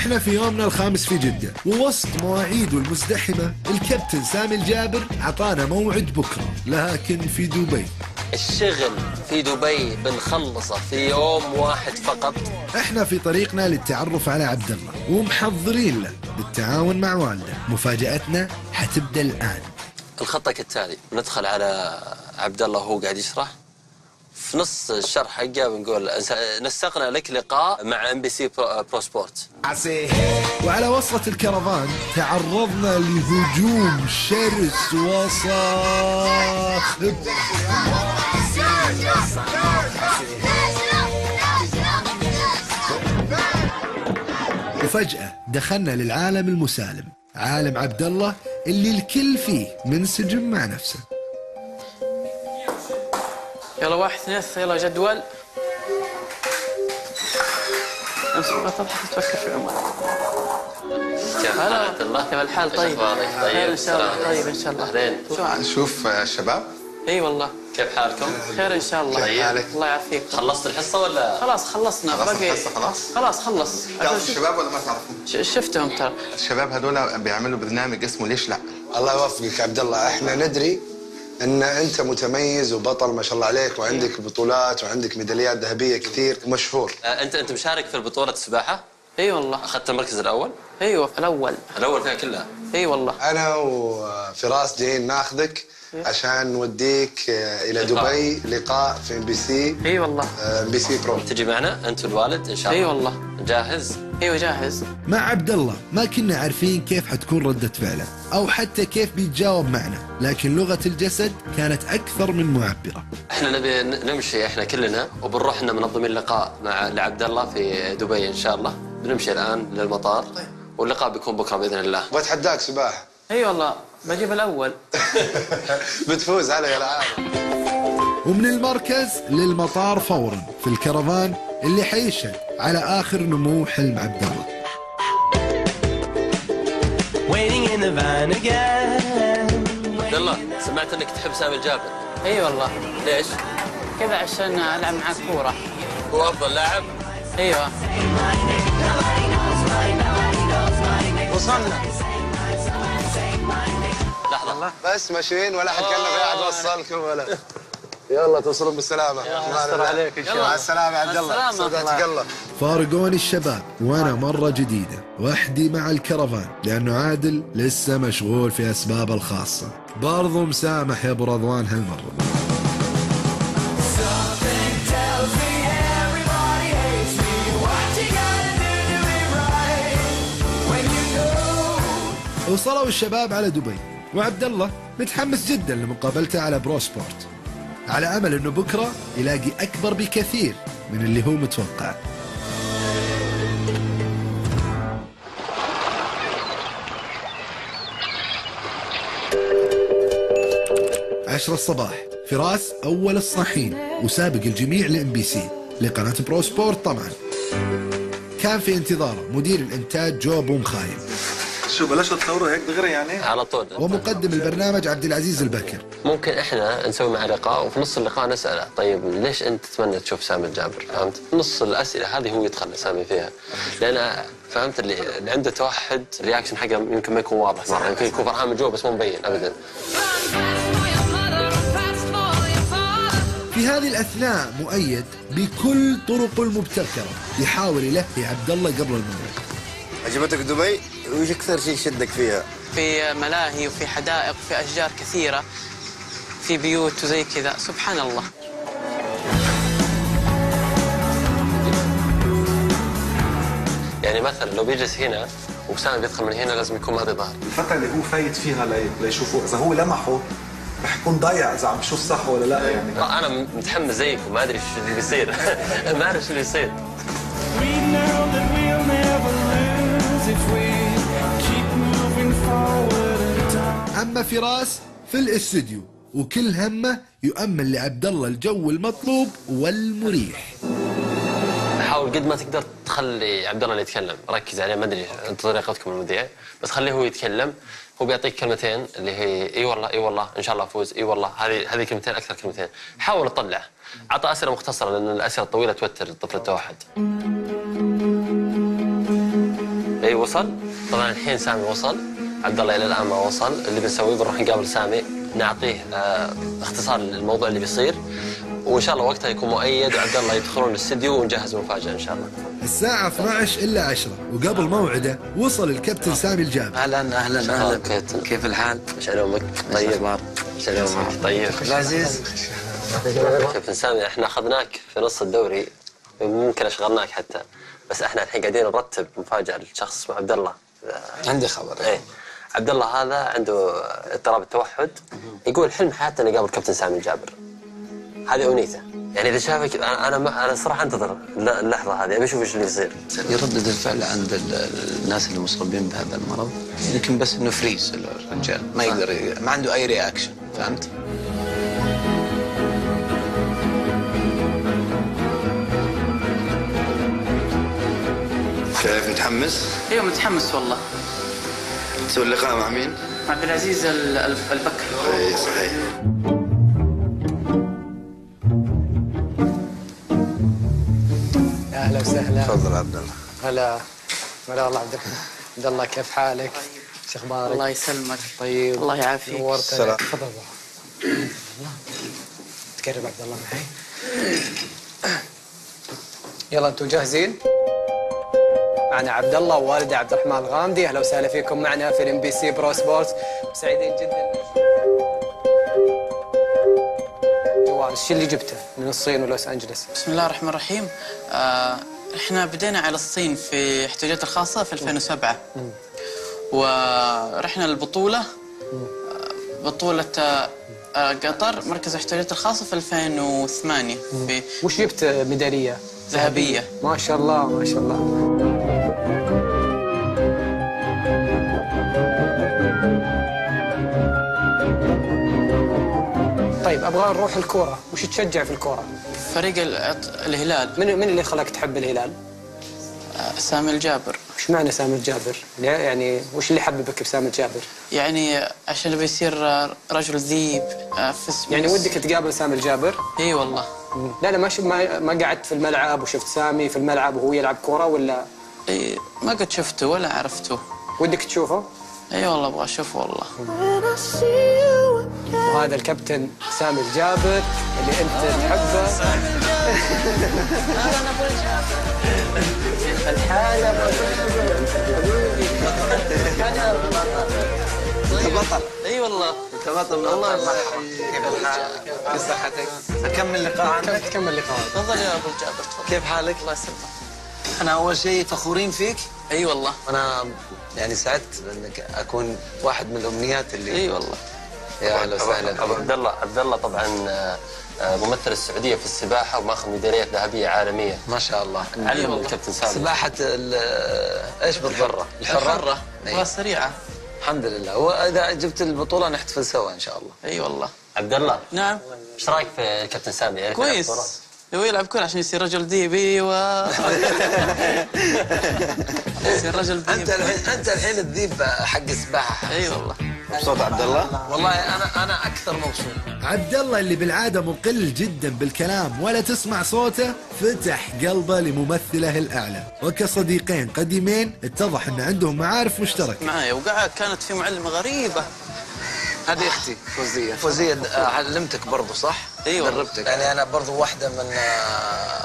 احنا في يومنا الخامس في جدة، ووسط مواعيده المزدحمة الكابتن سامي الجابر عطانا موعد بكرة، لكن في دبي. الشغل في دبي بنخلصه في يوم واحد فقط. احنا في طريقنا للتعرف على عبد الله ومحضرين له بالتعاون مع والده. مفاجأتنا حتبدأ الآن. الخطة كالتالي: ندخل على عبد الله وهو قاعد يشرح، في نص الشرح حقه بنقول نستقنا لك لقاء مع MBC برو سبورت. وعلى وصلة الكرفان تعرضنا لهجوم شرس وصاخب. وفجأة دخلنا للعالم المسالم، عالم عبد الله اللي الكل فيه منسجم مع نفسه. يلا 1 2 يلا جدول. امسك بطل حتى تفكر في عمر. كيف حالك الله؟ كيف الحال؟ طيب خير ان شاء الله. طيب ان شاء الله. شوف الشباب. اي والله. كيف حالكم؟ خير ان شاء الله. طيب الله يعافيك. خلصت الحصه ولا؟ خلاص خلصنا. باقي خلاص خلص. تعرفوا الشباب ولا ما تعرفون؟ شفتهم ترى. الشباب هذول بيعملوا برنامج اسمه ليش لا. الله يوفقك عبد الله، احنا ندري ان انت متميز وبطل ما شاء الله عليك، وعندك بطولات وعندك ميداليات ذهبيه كثير ومشهور. انت مشارك في البطوله السباحه؟ اي والله. اخذت المركز الاول؟ ايوه الاول فيها كلها؟ اي والله. انا وفراس جايين ناخذك عشان نوديك الى دبي لقاء في MBC. اي والله. MBC برو. تجي معنا انت والوالد ان شاء الله؟ اي والله. جاهز؟ ايوه جاهز. مع عبد الله ما كنا عارفين كيف حتكون ردة فعله او حتى كيف بيتجاوب معنا، لكن لغة الجسد كانت اكثر من معبرة. احنا نبي نمشي احنا كلنا وبنروح لنا منظمين لقاء مع لعبد الله في دبي ان شاء الله. بنمشي الان للمطار واللقاء بيكون بكره باذن الله. بتحداك سباحه. اي والله بجيب الاول. بتفوز علي يا العالم. ومن المركز للمطار فورا في الكرفان اللي حيشهد على اخر نمو حلم عبد الله. عبد الله سمعت انك تحب سامي الجابر. اي والله. ليش؟ كذا عشان العب معاه كوره. هو افضل لاعب؟ ايوه. وصلنا. لحظه بس ماشيين ولا حد كلف قاعد وصلكم ولا. يلا توصلون بالسلامة. يستر عليك ان شاء الله. مع السلامة يا عبد الله. صدقتك الله. فارقوني الشباب وانا مرة جديدة وحدي مع الكرفان، لانه عادل لسه مشغول في اسبابه الخاصة. برضو مسامح يا ابو رضوان هالمرة. وصلوا الشباب على دبي، وعبد الله متحمس جدا لمقابلته على برو سبورت، على امل انه بكره يلاقي اكبر بكثير من اللي هو متوقع. 10 الصباح، فراس اول الصاحين وسابق الجميع لMBC لقناه برو سبورت. طبعا كان في انتظاره مدير الانتاج جو ابو مخايم. شو بلشوا تصوروا هيك دغري يعني؟ على طول. ومقدم البرنامج عبد العزيز البكر. ممكن احنا نسوي معه لقاء وفي نص اللقاء نساله طيب ليش انت تتمنى تشوف سامي الجابر؟ فهمت؟ نص الاسئله هذه هو يدخل سامي فيها، لان فهمت اللي عنده توحد الرياكشن حقه يمكن ما يكون واضح مره، يمكن يكون فرحان من جوا بس مو مبين ابدا. في هذه الأثناء مؤيد بكل طرقه المبتكرة يحاول يلهي عبد الله قبل الموعد. عجبتك دبي؟ وش أكثر شيء شدك فيها؟ في ملاهي وفي حدائق وفي أشجار كثيرة، في بيوت وزي كذا، سبحان الله. يعني مثلا لو بيجلس هنا وسامي بيدخل من هنا لازم يكون ماضي ظهر. الفترة اللي هو فايت فيها ليشوفوا إذا هو لمحه رح يكون ضايع إذا عم بشوف صح ولا لا يعني. أنا متحمس زيكم ما أدري شو اللي بيصير. ما أعرف شو اللي يصير. أما فراس في الاستديو وكل همه يؤمن لعبد الله الجو المطلوب والمريح. حاول قد ما تقدر تخلي عبد الله اللي يتكلم، ركز عليه. ما ادري انت طريقتكم المذيع، بس خليه هو يتكلم. هو بيعطيك كلمتين اللي هي اي والله اي والله ان شاء الله افوز، اي والله هذه كلمتين اكثر كلمتين. حاول تطلع، عطى اسئله مختصره لان الاسئله الطويله توتر الطفل التوحد. اي وصل. طبعا الحين سامي وصل، عبد الله الى الان ما وصل. اللي بنسويه بنروح نقابل سامي، نعطيه اختصار للموضوع اللي بيصير، وان شاء الله وقتها يكون مؤيد وعبد الله يدخلون الاستديو ونجهز مفاجاه ان شاء الله. الساعة 12 إلا 10 وقبل موعده وصل الكابتن سامي الجابر. اهلا كيف الحال؟ ايش علومك؟ طيب. ايش علومك؟ طيب. العزيز كابتن سامي، احنا اخذناك في نص الدوري، ممكن اشغلناك حتى، بس احنا الحين قاعدين نرتب مفاجاه لشخص اسمه عبد الله. عندي خبر. ايه، عبد الله هذا عنده اضطراب التوحد، يقول حلم حياته انه يقابل كابتن سامي الجابر. هذه امنيته، يعني اذا شافك انا صراحه انتظر اللحظه هذه، ابي اشوف ايش اللي يصير. يردد الفعل عند الناس اللي مصابين بهذا المرض يمكن بس انه فريز الرجال، ما يقدر، ما عنده اي رياكشن، فهمت؟ كيف متحمس؟ ايوه متحمس والله. تسوي اللقاء مع مين؟ مع عبد العزيز البكر. اي صحيح. يا اهلا وسهلا. تفضل عبد الله. هلا والله عبد الله كيف حالك؟ شو اخبارك؟ الله يسلمك. طيب الله يعافيك. نورتنا. تفضل الله. تقرب عبد الله معي. يلا انتم جاهزين؟ معنا عبد الله ووالده عبد الرحمن الغامدي. اهلا وسهلا فيكم معنا في الام بي سي برو سبورتس. سعيدين جدا. جوال الشيء اللي جبته من الصين ولوس انجلس. بسم الله الرحمن الرحيم. احنا بدينا على الصين في احتياجات الخاصه في 2007. ورحنا للبطوله، بطوله قطر مركز احتياجات الخاصه في 2008. في وش جبت ميداليه؟ ذهبيه. ما شاء الله ما شاء الله. طيب ابغى نروح الكوره، وش تشجع في الكوره؟ فريق الهلال. من اللي خلاك تحب الهلال؟ سامي الجابر. وش معنى سامي الجابر؟ يعني وش اللي حببك بسامي الجابر؟ يعني عشان بيصير رجل ذيب في اسمه. يعني ودك تقابل سامي الجابر؟ اي والله. لا ما قعدت في الملعب وشفت سامي في الملعب وهو يلعب كوره ولا؟ اي ما قد شفته ولا عرفته. ودك تشوفه؟ اي والله ابغى اشوفه والله. وهذا الكابتن سامي الجابر اللي انت تحبه. الحالة انت بطل. اي والله انت بطل. الله يرحمك. كيف الحال؟ كيف صحتك؟ اكمل لقاء عندك؟ كمل لقاء. تفضل يا ابو الجابر. كيف حالك؟ الله يسلمك. احنا اول شيء فخورين فيك. اي والله. انا يعني سعدت انك اكون واحد من الامنيات اللي. اي والله. يا اهلا وسهلا. ابو عبد الله طبعا ممثل السعوديه في السباحه وماخذ ميداليات ذهبيه عالميه. ما شاء الله. علم الكابتن سامي. سباحه ايش بالضبط؟ الحره. السريعه. الحمد لله. واذا جبت البطوله نحتفل سوا ان شاء الله. اي والله. عبد الله. نعم. ايش رايك في الكابتن سامي؟ يعني كويس. هو يلعب كورة عشان يصير رجل ذيب. ايوه. يصير رجل ذيب. انت الحين الذيب حق السباحه. اي والله. مبسوط عبد الله؟ والله انا اكثر مبسوط. عبد الله اللي بالعاده مقل جدا بالكلام ولا تسمع صوته، فتح قلبه لممثله الاعلى، وكصديقين قديمين اتضح ان عندهم معارف مشتركه. معايا وقعد كانت في معلمه غريبه. هذه اختي فوزيه. فوزيه علمتك برضو صح؟ ايوه دربتك. يعني انا برضو واحده من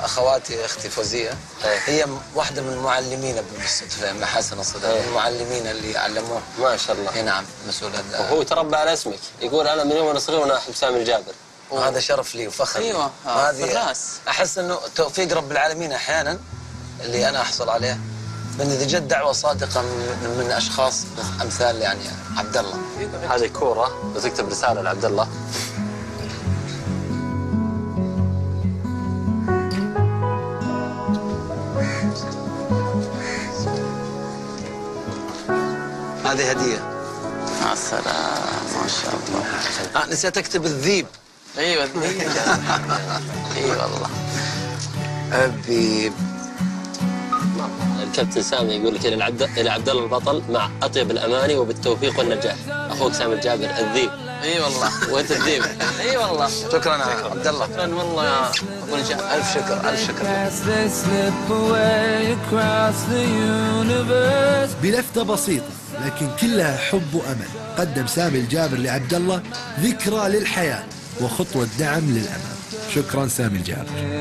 اخواتي اختي فوزيه. هي واحده من المعلمين بالصدفه مع حسن الصدفه، من المعلمين اللي علموه. ما شاء الله. اي نعم مسؤول. وهو تربى على اسمك، يقول انا من يوم انا صغير وانا احب سامي الجابر. وهذا شرف لي وفخر. ايوه. هذه بالراس. احس انه توفيق رب العالمين احيانا اللي انا احصل عليه، من اذا جت دعوه صادقه من اشخاص امثال يعني عبد الله. هذه كوره وتكتب رساله لعبد الله. هذه هديه. يا سلام ما شاء الله. نسيت اكتب الذيب. ايوه الذيب. اي والله. الذيب. الكابتن سامي يقول لك الى عبد الله البطل مع اطيب الاماني وبالتوفيق والنجاح. اخوك سامي الجابر الذيب. اي والله. وانت الديب. اي والله. شكرا يا عبد الله. شكرا والله يا ابو نجاح. الف شكر الف شكر. بلفتة بسيطة لكن كلها حب وأمل قدم سامي الجابر لعبد الله ذكرى للحياة وخطوة دعم للأمام. شكرا سامي الجابر.